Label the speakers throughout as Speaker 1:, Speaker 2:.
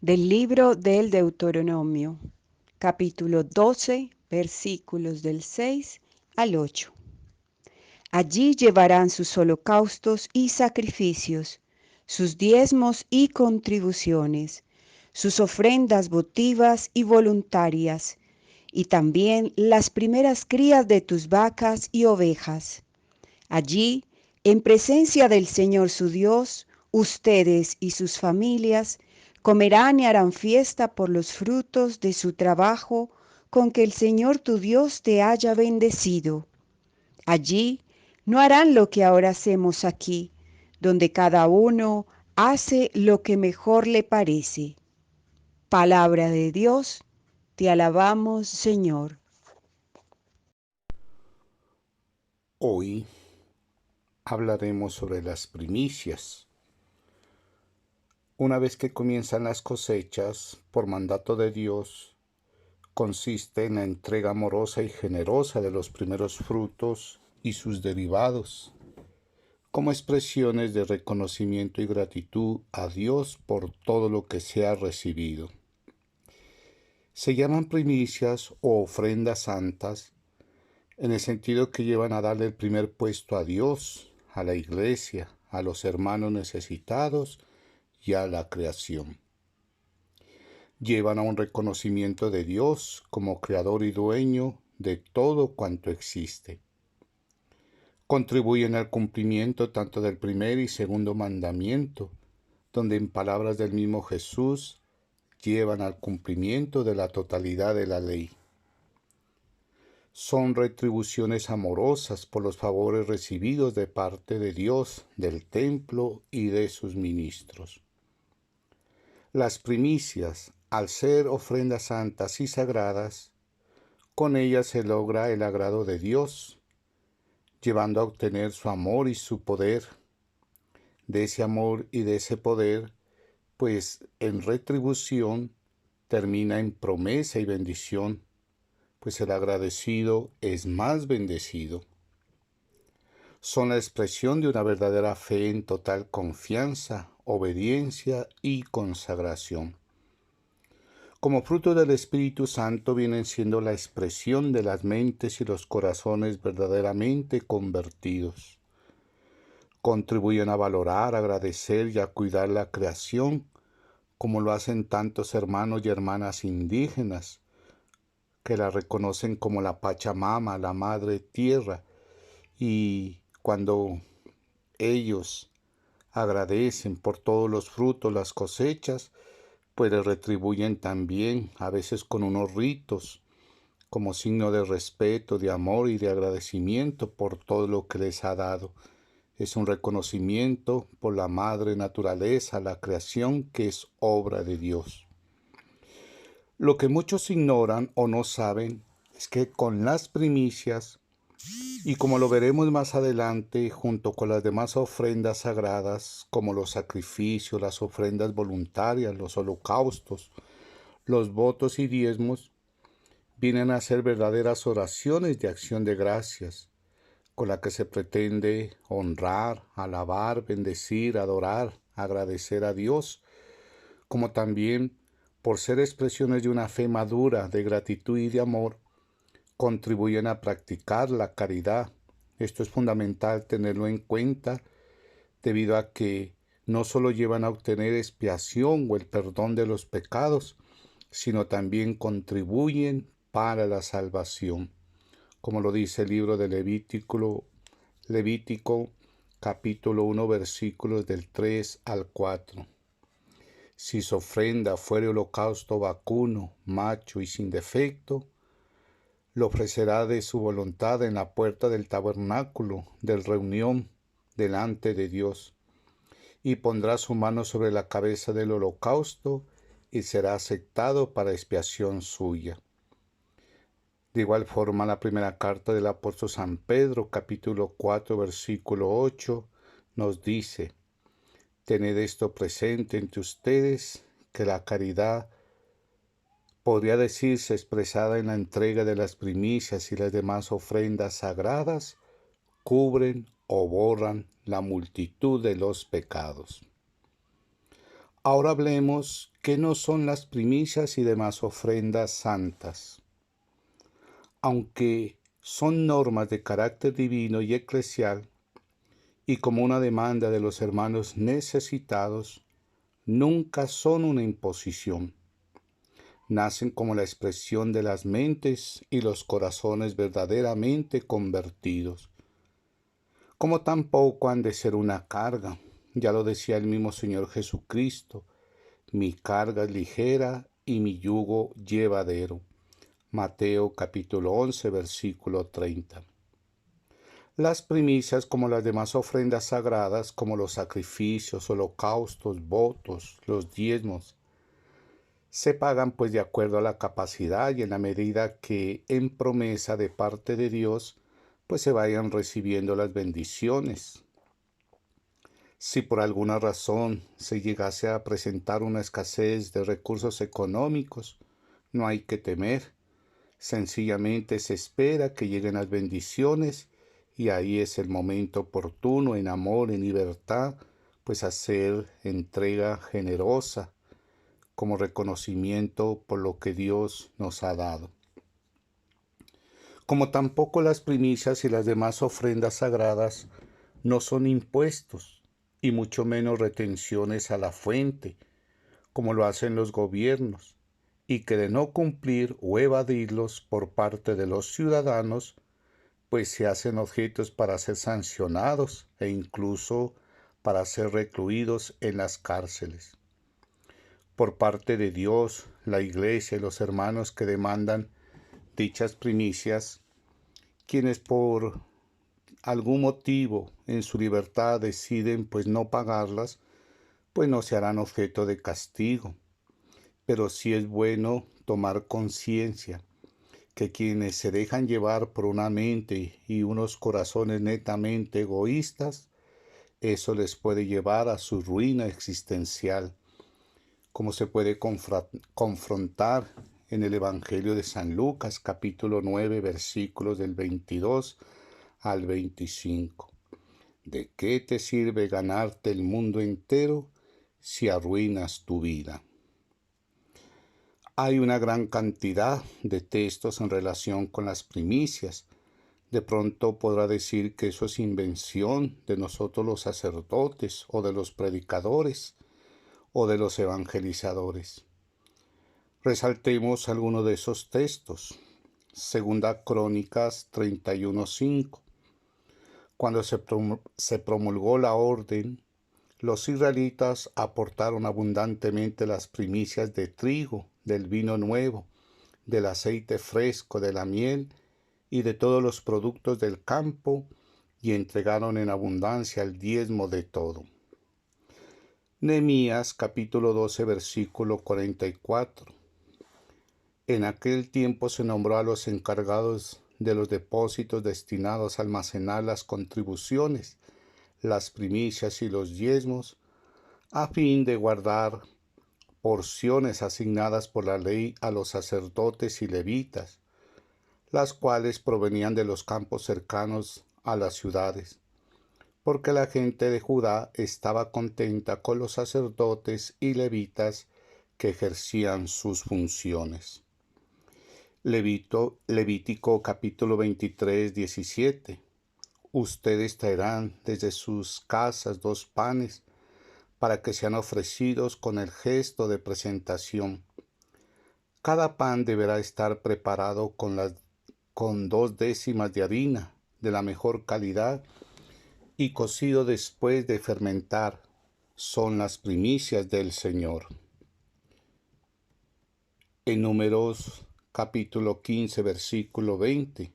Speaker 1: Del libro del Deuteronomio, capítulo 12, versículos del 6 al 8. Allí llevarán sus holocaustos y sacrificios, sus diezmos y contribuciones, sus ofrendas votivas y voluntarias, y también las primeras crías de tus vacas y ovejas. Allí, en presencia del Señor su Dios, ustedes y sus familias comerán y harán fiesta por los frutos de su trabajo con que el Señor tu Dios te haya bendecido. Allí no harán lo que ahora hacemos aquí, donde cada uno hace lo que mejor le parece. Palabra de Dios, te alabamos, Señor.
Speaker 2: Hoy hablaremos sobre las primicias. Una vez que comienzan las cosechas, por mandato de Dios, consiste en la entrega amorosa y generosa de los primeros frutos y sus derivados, como expresiones de reconocimiento y gratitud a Dios por todo lo que se ha recibido. Se llaman primicias o ofrendas santas en el sentido que llevan a darle el primer puesto a Dios, a la iglesia, a los hermanos necesitados y a la creación. Llevan a un reconocimiento de Dios como creador y dueño de todo cuanto existe. Contribuyen al cumplimiento tanto del primer y segundo mandamiento, donde en palabras del mismo Jesús llevan al cumplimiento de la totalidad de la ley. Son retribuciones amorosas por los favores recibidos de parte de Dios, del templo y de sus ministros. Las primicias, al ser ofrendas santas y sagradas, con ellas se logra el agrado de Dios, llevando a obtener su amor y su poder. De ese amor y de ese poder, pues en retribución termina en promesa y bendición, pues el agradecido es más bendecido. Son la expresión de una verdadera fe en total confianza, obediencia y consagración. Como fruto del Espíritu Santo vienen siendo la expresión de las mentes y los corazones verdaderamente convertidos. Contribuyen a valorar, agradecer y a cuidar la creación, como lo hacen tantos hermanos y hermanas indígenas, que la reconocen como la Pachamama, la Madre Tierra, y cuando ellos agradecen por todos los frutos, las cosechas, pues les retribuyen también, a veces con unos ritos, como signo de respeto, de amor y de agradecimiento por todo lo que les ha dado. Es un reconocimiento por la madre naturaleza, la creación que es obra de Dios. Lo que muchos ignoran o no saben es que con las primicias, y como lo veremos más adelante, junto con las demás ofrendas sagradas, como los sacrificios, las ofrendas voluntarias, los holocaustos, los votos y diezmos, vienen a ser verdaderas oraciones de acción de gracias, con la que se pretende honrar, alabar, bendecir, adorar, agradecer a Dios, como también, por ser expresiones de una fe madura, de gratitud y de amor, contribuyen a practicar la caridad. Esto es fundamental tenerlo en cuenta debido a que no solo llevan a obtener expiación o el perdón de los pecados, sino también contribuyen para la salvación, como lo dice el libro de Levítico capítulo 1 versículos del 3 al 4. Si su ofrenda fuere holocausto vacuno, macho y sin defecto, lo ofrecerá de su voluntad en la puerta del tabernáculo de reunión delante de Dios, y pondrá su mano sobre la cabeza del holocausto, y será aceptado para expiación suya. De igual forma, la primera carta del apóstol San Pedro, capítulo 4, versículo 8, nos dice: tened esto presente entre ustedes, que la caridad podría decirse expresada en la entrega de las primicias y las demás ofrendas sagradas, cubren o borran la multitud de los pecados. Ahora hablemos ¿qué no son las primicias y demás ofrendas santas? Aunque son normas de carácter divino y eclesial, y como una demanda de los hermanos necesitados, nunca son una imposición. Nacen como la expresión de las mentes y los corazones verdaderamente convertidos. Como tampoco han de ser una carga. Ya lo decía el mismo Señor Jesucristo: mi carga es ligera y mi yugo llevadero. Mateo capítulo 11, versículo 30. Las primicias, como las demás ofrendas sagradas, como los sacrificios, holocaustos, votos, los diezmos, se pagan pues de acuerdo a la capacidad y en la medida que en promesa de parte de Dios pues se vayan recibiendo las bendiciones. Si por alguna razón se llegase a presentar una escasez de recursos económicos, no hay que temer. Sencillamente se espera que lleguen las bendiciones y ahí es el momento oportuno, en amor, en libertad, pues hacer entrega generosa como reconocimiento por lo que Dios nos ha dado. Como tampoco las primicias y las demás ofrendas sagradas no son impuestos y mucho menos retenciones a la fuente, como lo hacen los gobiernos, y que de no cumplir o evadirlos por parte de los ciudadanos, pues se hacen objetos para ser sancionados e incluso para ser recluidos en las cárceles. Por parte de Dios, la Iglesia y los hermanos que demandan dichas primicias, quienes por algún motivo en su libertad deciden pues no pagarlas, pues no se harán objeto de castigo. Pero sí es bueno tomar conciencia que quienes se dejan llevar por una mente y unos corazones netamente egoístas, eso les puede llevar a su ruina existencial, como se puede confrontar en el Evangelio de San Lucas, capítulo 9, versículos del 22 al 25. ¿De qué te sirve ganarte el mundo entero si arruinas tu vida? Hay una gran cantidad de textos en relación con las primicias. De pronto podrá decir que eso es invención de nosotros los sacerdotes o de los predicadores o de los evangelizadores. Resaltemos algunos de esos textos. Segunda Crónicas 31:5. Cuando se promulgó la orden, los israelitas aportaron abundantemente las primicias de trigo, del vino nuevo, del aceite fresco, de la miel y de todos los productos del campo, y entregaron en abundancia el diezmo de todo. Nehemías capítulo 12 versículo 44. En aquel tiempo se nombró a los encargados de los depósitos destinados a almacenar las contribuciones, las primicias y los diezmos, a fin de guardar porciones asignadas por la ley a los sacerdotes y levitas, las cuales provenían de los campos cercanos a las ciudades, porque la gente de Judá estaba contenta con los sacerdotes y levitas que ejercían sus funciones. Levítico capítulo 23, 17. Ustedes traerán desde sus casas 2 panes para que sean ofrecidos con el gesto de presentación. Cada pan deberá estar preparado con 2 décimas de harina de la mejor calidad y cocido después de fermentar. Son las primicias del Señor. En Números capítulo 15, versículo 20.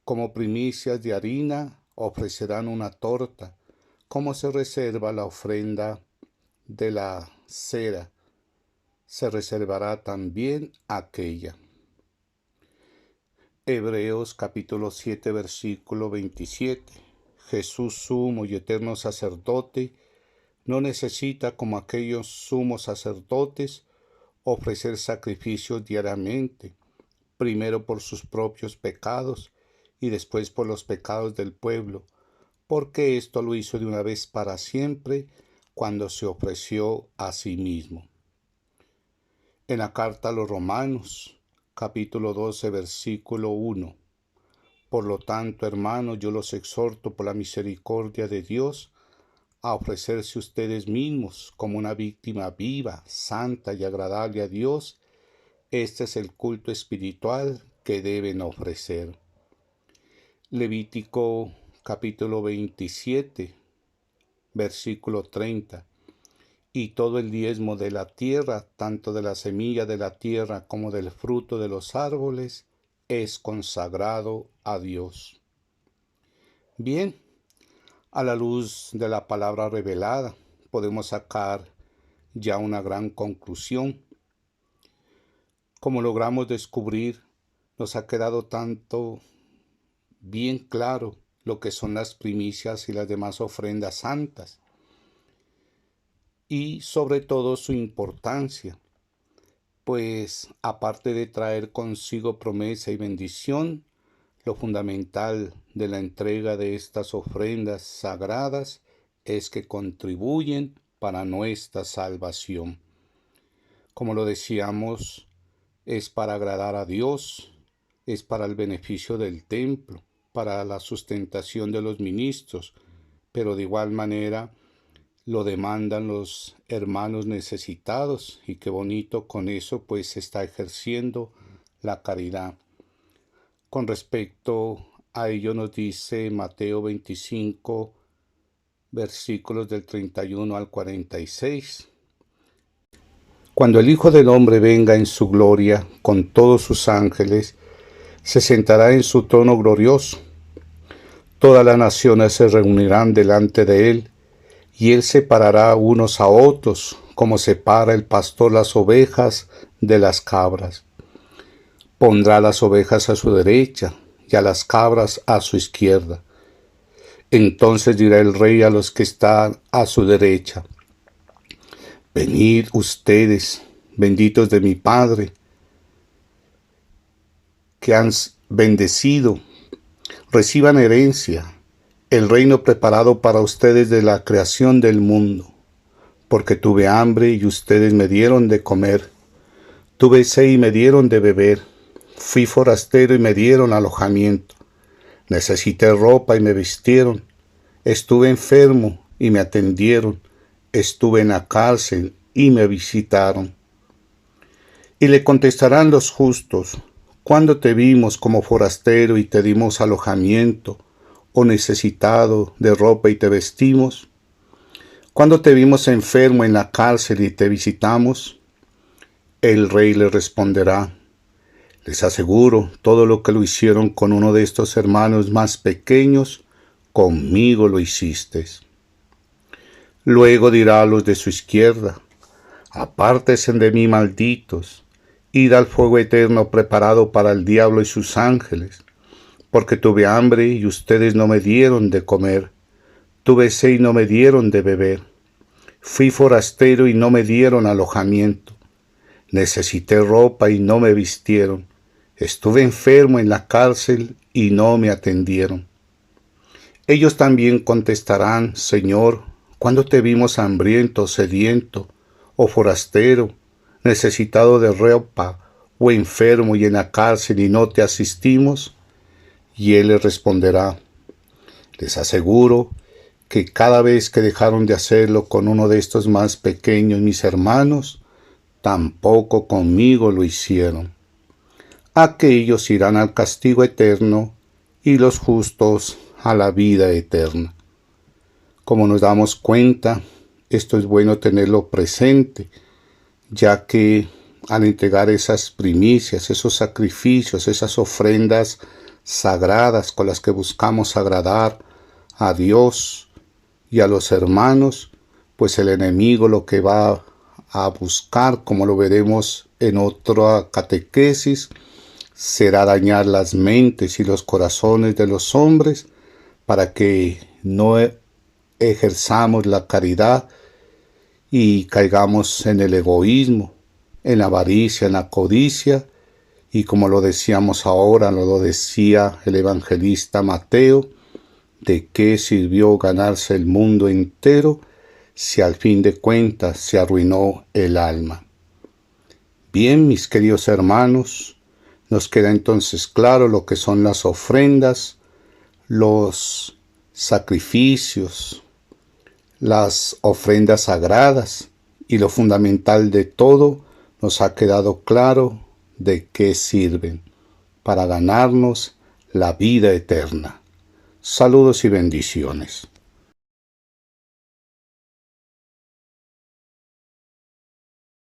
Speaker 2: Como primicias de harina ofrecerán una torta, como se reserva la ofrenda de la cera, se reservará también aquella. Hebreos capítulo 7, versículo 27. Jesús, sumo y eterno sacerdote, no necesita, como aquellos sumos sacerdotes, ofrecer sacrificios diariamente, primero por sus propios pecados y después por los pecados del pueblo, porque esto lo hizo de una vez para siempre cuando se ofreció a sí mismo. en la carta a los Romanos, capítulo 12, versículo 1. Por lo tanto, hermanos, yo los exhorto por la misericordia de Dios a ofrecerse ustedes mismos como una víctima viva, santa y agradable a Dios. Este es el culto espiritual que deben ofrecer. Levítico capítulo 27, versículo 30. Y todo el diezmo de la tierra, tanto de la semilla de la tierra como del fruto de los árboles, es consagrado a Dios. Bien, a la luz de la palabra revelada, podemos sacar ya una gran conclusión. Como logramos descubrir, nos ha quedado tanto bien claro lo que son las primicias y las demás ofrendas santas, y sobre todo su importancia, pues aparte de traer consigo promesa y bendición, lo fundamental de la entrega de estas ofrendas sagradas es que contribuyen para nuestra salvación. Como lo decíamos, es para agradar a Dios, es para el beneficio del templo, para la sustentación de los ministros, pero de igual manera lo demandan los hermanos necesitados, y qué bonito, con eso pues se está ejerciendo la caridad. Con respecto a ello nos dice Mateo 25, versículos del 31 al 46. Cuando el Hijo del Hombre venga en su gloria con todos sus ángeles, se sentará en su trono glorioso. Todas las naciones se reunirán delante de él, y él separará unos a otros, como separa el pastor las ovejas de las cabras. Pondrá las ovejas a su derecha y a las cabras a su izquierda. Entonces dirá el rey a los que están a su derecha: venid ustedes, benditos de mi Padre, que han bendecido, reciban herencia, el reino preparado para ustedes de la creación del mundo. Porque tuve hambre y ustedes me dieron de comer, tuve sed y me dieron de beber, fui forastero y me dieron alojamiento, necesité ropa y me vistieron, estuve enfermo y me atendieron, estuve en la cárcel y me visitaron. Y le contestarán los justos: ¿cuándo te vimos como forastero y te dimos alojamiento, o necesitado de ropa y te vestimos? ¿Cuándo te vimos enfermo en la cárcel y te visitamos? El rey le responderá: les aseguro, todo lo que lo hicieron con uno de estos hermanos más pequeños, conmigo lo hicisteis. Luego dirá a los de su izquierda: apártense de mí, malditos, id al fuego eterno preparado para el diablo y sus ángeles, porque tuve hambre y ustedes no me dieron de comer, tuve sed y no me dieron de beber, fui forastero y no me dieron alojamiento, necesité ropa y no me vistieron, estuve enfermo en la cárcel y no me atendieron. Ellos también contestarán: Señor, ¿cuándo te vimos hambriento, sediento, o forastero, necesitado de ropa, o enfermo y en la cárcel y no te asistimos? Y él les responderá: les aseguro que cada vez que dejaron de hacerlo con uno de estos más pequeños, mis hermanos, tampoco conmigo lo hicieron. Aquellos irán al castigo eterno y los justos a la vida eterna. Como nos damos cuenta, esto es bueno tenerlo presente, ya que al entregar esas primicias, esos sacrificios, esas ofrendas sagradas con las que buscamos agradar a Dios y a los hermanos, pues el enemigo lo que va a buscar, como lo veremos en otra catequesis, será dañar las mentes y los corazones de los hombres para que no ejerzamos la caridad y caigamos en el egoísmo, en la avaricia, en la codicia, y como lo decíamos ahora, lo decía el evangelista Mateo: ¿de qué sirvió ganarse el mundo entero si al fin de cuentas se arruinó el alma? Bien, mis queridos hermanos, nos queda entonces claro lo que son las ofrendas, los sacrificios, las ofrendas sagradas, y lo fundamental de todo, nos ha quedado claro de qué sirven: para ganarnos la vida eterna. Saludos y bendiciones.